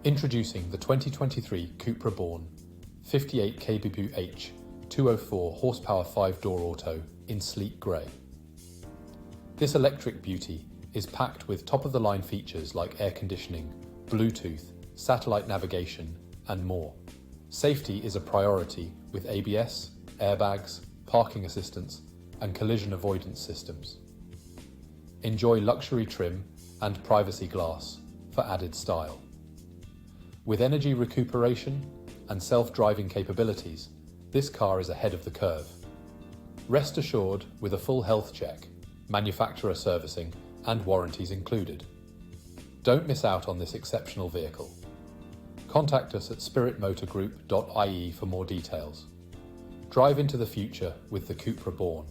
Introducing the 2023 Cupra Born 58 kbh 204 horsepower 5-door auto in sleek grey. This electric beauty is packed with top-of-the-line features like air conditioning, Bluetooth, satellite navigation, and more. Safety is a priority with ABS, airbags, parking assistance, and collision avoidance systems. Enjoy luxury trim and privacy glass for added style. With energy recuperation and self-driving capabilities, this car is ahead of the curve. Rest assured with a full health check, manufacturer servicing, and warranties included. Don't miss out on this exceptional vehicle. Contact us at spiritmotorgroup.ie for more details. Drive into the future with the Cupra Born.